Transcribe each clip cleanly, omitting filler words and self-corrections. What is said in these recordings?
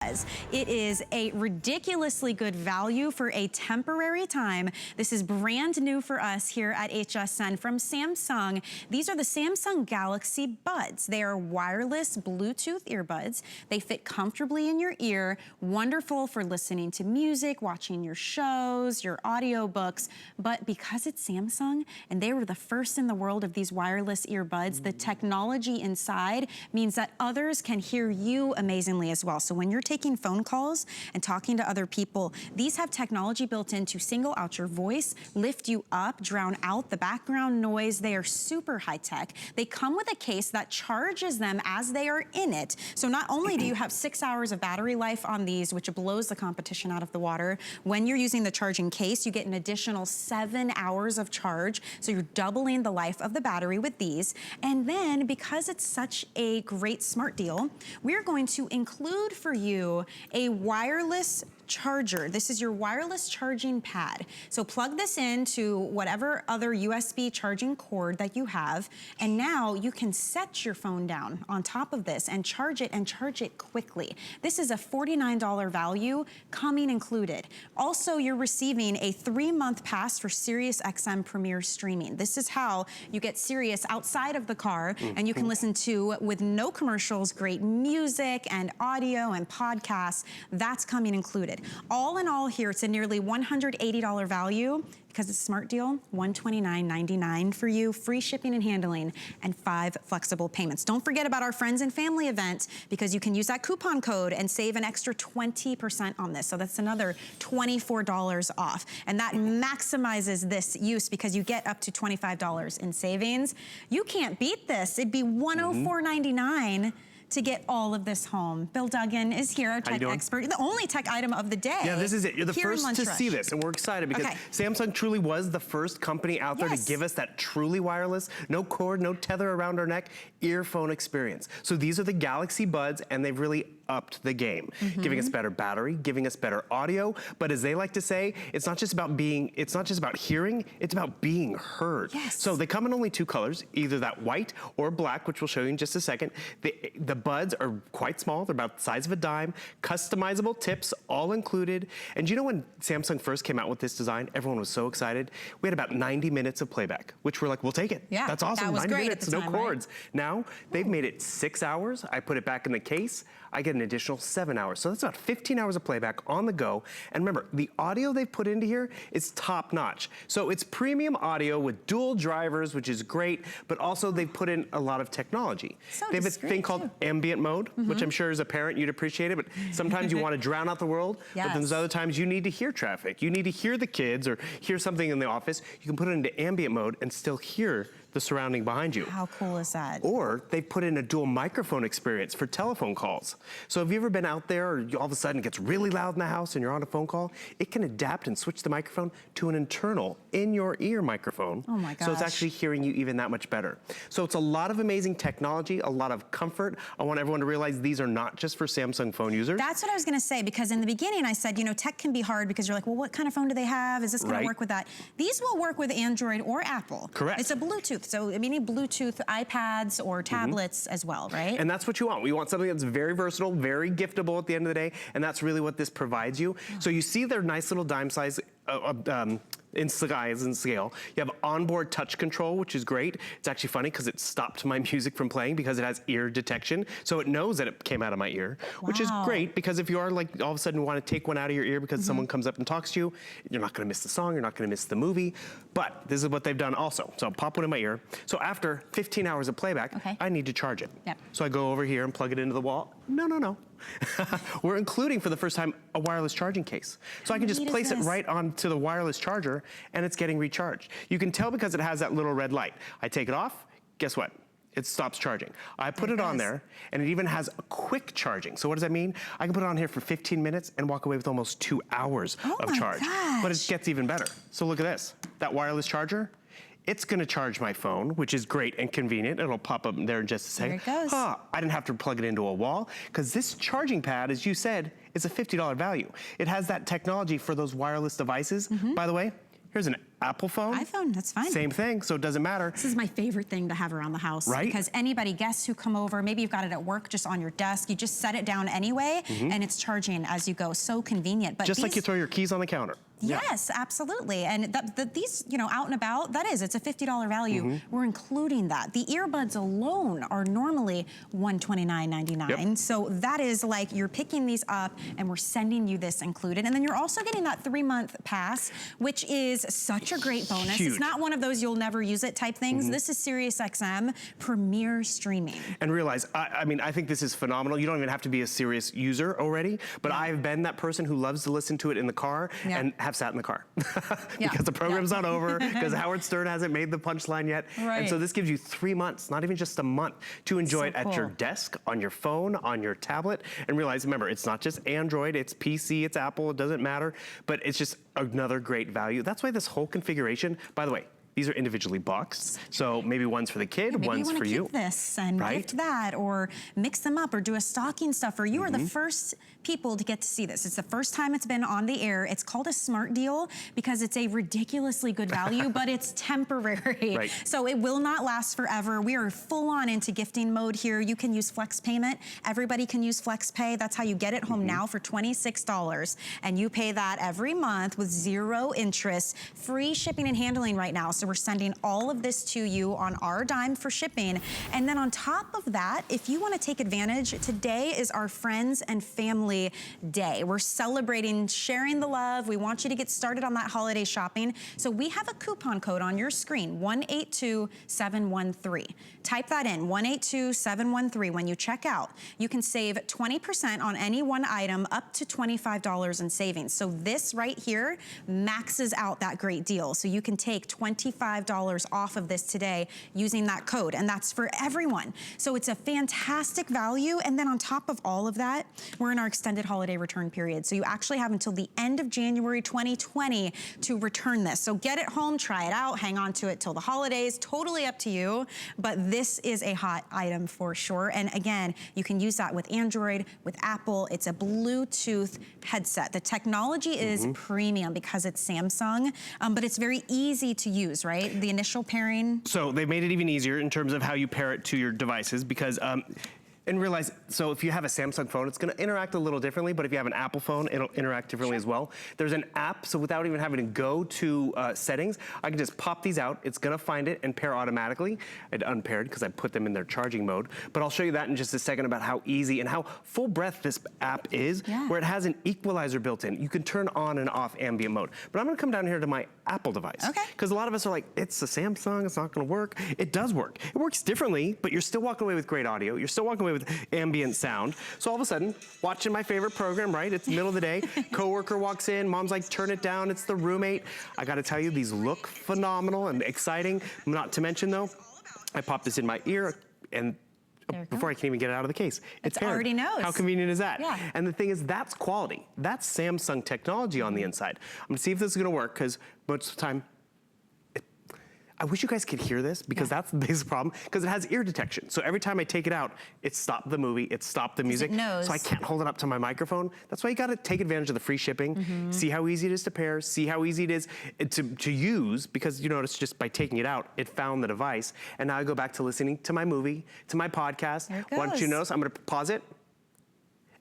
It is a ridiculously good value for a temporary time. This is brand new for us here at HSN from Samsung. These are the Samsung Galaxy Buds. They are wireless Bluetooth earbuds. They fit comfortably in your ear, wonderful for listening to music, watching your shows, your audiobooks. But because it's Samsung and they were the first in the world of these wireless earbuds, the technology inside means that others can hear you amazingly as well. So when you're taking phone calls and talking to other people, these have technology built in to single out your voice, lift you up, drown out the background noise. They are super high tech. They come with a case that charges them as they are in it. So not only do you have 6 hours of battery life on these, which blows the competition out of the water, when you're using the charging case, you get an additional 7 hours of charge. So you're doubling the life of the battery with these. And then because it's such a great smart deal, we're going to include for you a wireless charger. This is your wireless charging pad. So plug this into whatever other USB charging cord that you have, and now you can set your phone down on top of this and charge it quickly. This is a $49 value coming included. Also, you're receiving a 3-month pass for SiriusXM Premier streaming. This is how you get Sirius outside of the car and you can listen to, with no commercials, great music and audio and podcasts. That's coming included. All in all here, it's a nearly $180 value. Because it's a smart deal, $129.99 for you, free shipping and handling, and 5 flexible payments. Don't forget about our friends and family event, because you can use that coupon code and save an extra 20% on this. So that's another $24 off. And that maximizes this use because you get up to $25 in savings. You can't beat this. It'd be $104.99 to get all of this home. Bill Duggan is here, our tech expert, the only tech item of the day. Yeah, this is it. You're the first to see this, and we're excited because Samsung truly was the first company out there to give us that truly wireless, no cord, no tether around our neck, earphone experience. So these are the Galaxy Buds, and they've really upped the game, giving us better battery, giving us better audio. But as they like to say, it's not just about hearing, it's about being heard. So they come in only 2 colors, either that white or black, which we'll show you in just a second. The buds are quite small. They're about the size of a dime, customizable tips, all included. And you know, when Samsung first came out with this design, everyone was so excited. We had about 90 minutes of playback, which we're like, we'll take it. Yeah, that's awesome. That was 90 minutes, no cords. Right? Now, they've made it 6 hours. I put it back in the case. I get an additional 7 hours. So that's about 15 hours of playback on the go. And remember, the audio they've put into here is top notch. So it's premium audio with dual drivers, which is great, but also they've put in a lot of technology. They have a thing called ambient mode, which I'm sure as a parent you'd appreciate it, but sometimes you want to drown out the world, but then there's other times you need to hear traffic. You need to hear the kids or hear something in the office. You can put it into ambient mode and still hear the surrounding behind you. How cool is that? Or they put in a dual microphone experience for telephone calls. So have you ever been out there or all of a sudden it gets really loud in the house and you're on a phone call? It can adapt and switch the microphone to an internal in your ear microphone. Oh my gosh. So it's actually hearing you even that much better. So it's a lot of amazing technology, a lot of comfort. I want everyone to realize these are not just for Samsung phone users. That's what I was gonna say, because in the beginning I said, you know, tech can be hard because you're like, well, what kind of phone do they have? Is this gonna work with that? These will work with Android or Apple. Correct. It's a Bluetooth. So I mean, Bluetooth iPads or tablets as well, right? And that's what you want. We want something that's very versatile, very giftable at the end of the day, and that's really what this provides you. So you see their nice little dime size in size and scale. You have onboard touch control, which is great. It's actually funny because it stopped my music from playing because it has ear detection. So it knows that it came out of my ear, which is great because if you are like all of a sudden want to take one out of your ear because someone comes up and talks to you, you're not gonna miss the song, you're not gonna miss the movie. But this is what they've done also. So I'll pop one in my ear. So after 15 hours of playback, I need to charge it. So I go over here and plug it into the wall. No. We're including for the first time a wireless charging case. So I can just place it right onto the wireless charger and it's getting recharged. You can tell because it has that little red light. I take it off, guess what? It stops charging. I put it on there and it even has a quick charging. So what does that mean? I can put it on here for 15 minutes and walk away with almost 2 hours of charge. But it gets even better. So look at this, that wireless charger, it's gonna charge my phone, which is great and convenient. It'll pop up there in just a second. There it goes. I didn't have to plug it into a wall, because this charging pad, as you said, is a $50 value. It has that technology for those wireless devices. By the way, here's an Apple phone? iPhone, that's fine. Same thing, so it doesn't matter. This is my favorite thing to have around the house. Right? Because anybody, guests who come over, maybe you've got it at work, just on your desk, you just set it down anyway, and it's charging as you go. So convenient. But just like you throw your keys on the counter. Yes, absolutely. And these, you know, out and about, it's a $50 value. We're including that. The earbuds alone are normally $129.99. Yep. So that is like, you're picking these up and we're sending you this included. And then you're also getting that 3-month pass, which is such a great bonus. Huge. It's not one of those you'll never use it type things. This is SiriusXM premier streaming. And realize, I mean, I think this is phenomenal. You don't even have to be a Sirius user already, but I've been that person who loves to listen to it in the car and have sat in the car because the program's not over, because Howard Stern hasn't made the punchline yet. And so this gives you 3 months, not even just a month, to enjoy it at your desk, on your phone, on your tablet. And realize, remember, it's not just Android, it's PC, it's Apple, it doesn't matter, but it's just another great value. That's why this whole configuration, by the way, these are individually boxed, so maybe one's for the kid, one's for you. Maybe you want to keep this and gift that, or mix them up, or do a stocking stuffer. You are the first people to get to see this. It's the first time it's been on the air. It's called a smart deal because it's a ridiculously good value, but it's temporary. So it will not last forever. We are full on into gifting mode here. You can use flex payment. Everybody can use flex pay. That's how you get it home now for $26. And you pay that every month with 0 interest, free shipping and handling right now. So we're sending all of this to you on our dime for shipping. And then on top of that, if you want to take advantage, today is our friends and family day. We're celebrating sharing the love. We want you to get started on that holiday shopping. So we have a coupon code on your screen, 182713. Type that in, 182713. When you check out, you can save 20% on any one item, up to $25 in savings. So this right here maxes out that great deal. So you can take $25 off of this today using that code, and that's for everyone. So it's a fantastic value. And then on top of all of that, we're in our extended holiday return period. So you actually have until the end of January 2020 to return this. So get it home, try it out, hang on to it till the holidays, totally up to you. But this is a hot item for sure. And again, you can use that with Android, with Apple. It's a Bluetooth headset. The technology is premium because it's Samsung, but it's very easy to use, right? The initial pairing. So they made it even easier in terms of how you pair it to your devices because and realize, so if you have a Samsung phone, it's gonna interact a little differently, but if you have an Apple phone, it'll interact differently as well. There's an app, so without even having to go to settings, I can just pop these out, it's gonna find it and pair automatically. It unpaired because I put them in their charging mode, but I'll show you that in just a second about how easy and how full breadth this app is, where it has an equalizer built in. You can turn on and off ambient mode. But I'm gonna come down here to my Apple device. Because a lot of us are like, it's a Samsung, it's not gonna work. It does work. It works differently, but you're still walking away with great audio. You're still walking away with ambient sound. So all of a sudden, watching my favorite program, right? It's the middle of the day, coworker walks in, mom's like, turn it down, it's the roommate. I gotta tell you, these look phenomenal and exciting. Not to mention though, I pop this in my ear and before I can even get it out of the case, it's already knows. How convenient is that? And the thing is, that's quality. That's Samsung technology on the inside. I'm gonna see if this is gonna work, because most of the time, I wish you guys could hear this, because that's the biggest problem, because it has ear detection. So every time I take it out, it stopped the movie, it stopped the music. It knows. So I can't hold it up to my microphone. That's why you gotta take advantage of the free shipping, see how easy it is to pair, see how easy it is to use, because you notice just by taking it out, it found the device, and now I go back to listening to my movie, to my podcast. There it goes. Once you notice, I'm gonna pause it.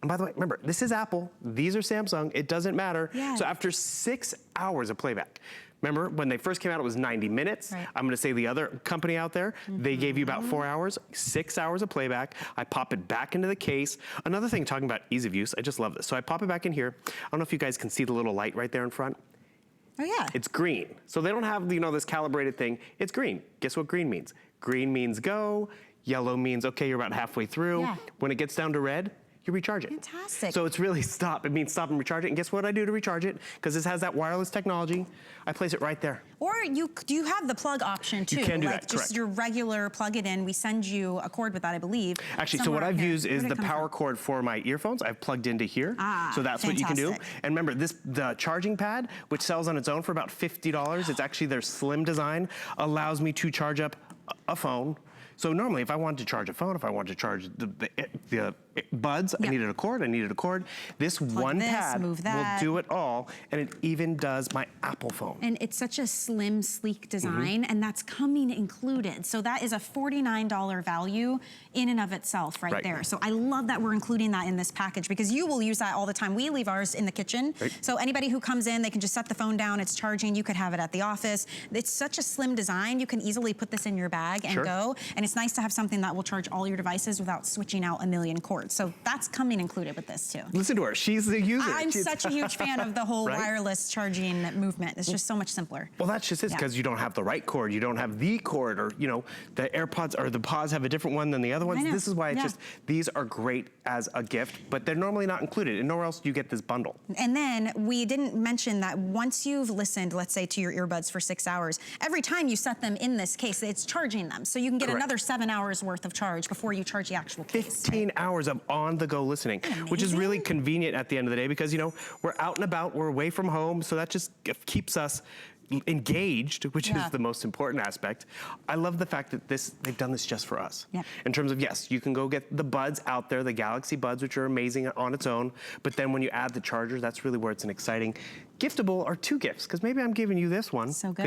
And by the way, remember, this is Apple, these are Samsung, it doesn't matter. So after 6 hours of playback, remember, when they first came out, it was 90 minutes. I'm gonna say the other company out there, they gave you about 4 hours, 6 hours of playback. I pop it back into the case. Another thing, talking about ease of use, I just love this. So I pop it back in here. I don't know if you guys can see the little light right there in front. Oh yeah. It's green. So they don't have, you know, this calibrated thing. It's green. Guess what green means? Green means go. Yellow means, okay, you're about halfway through. When it gets down to red, you recharge it. Fantastic. So it's really stop. It means stop and recharge it. And guess what I do to recharge it? Because this has that wireless technology. I place it right there. Or you have the plug option too. You can do that, correct. Just your regular plug it in. We send you a cord with that, I believe. Actually, so what I've used is the power cord for my earphones. I've plugged into here. So that's what you can do. And remember, the charging pad, which sells on its own for about $50, it's actually their slim design, allows me to charge up a phone. So normally, if I wanted to charge a phone, if I wanted to charge the buds, I needed a cord, This one pad will do it all, and it even does my Apple phone. And it's such a slim, sleek design, and that's coming included. So that is a $49 value in and of itself right there. So I love that we're including that in this package because you will use that all the time. We leave ours in the kitchen. So anybody who comes in, they can just set the phone down, it's charging, you could have it at the office. It's such a slim design, you can easily put this in your bag and go. And it's nice to have something that will charge all your devices without switching out a million cords. So that's coming included with this too. Listen to her, she's the user. I'm such a huge fan of the whole wireless charging movement. It's just so much simpler. Well, that's just it, because you don't have the right cord, you don't have the cord, or you know, the AirPods or the Pods have a different one than the other ones. This is why it's just, these are great as a gift, but they're normally not included, and nowhere else do you get this bundle. And then we didn't mention that once you've listened, let's say, to your earbuds for 6 hours, every time you set them in this case, it's charging them. So you can get another 7 hours worth of charge before you charge the actual case. 15 hours of on-the-go listening, which is really convenient at the end of the day because, you know, we're out and about, we're away from home, so that just keeps us engaged, which is the most important aspect. I love the fact that they've done this just for us. In terms of, yes, you can go get the buds out there, the Galaxy Buds, which are amazing on its own, but then when you add the charger, that's really where it's an exciting giftable or two gifts, because maybe I'm giving you this one. So good.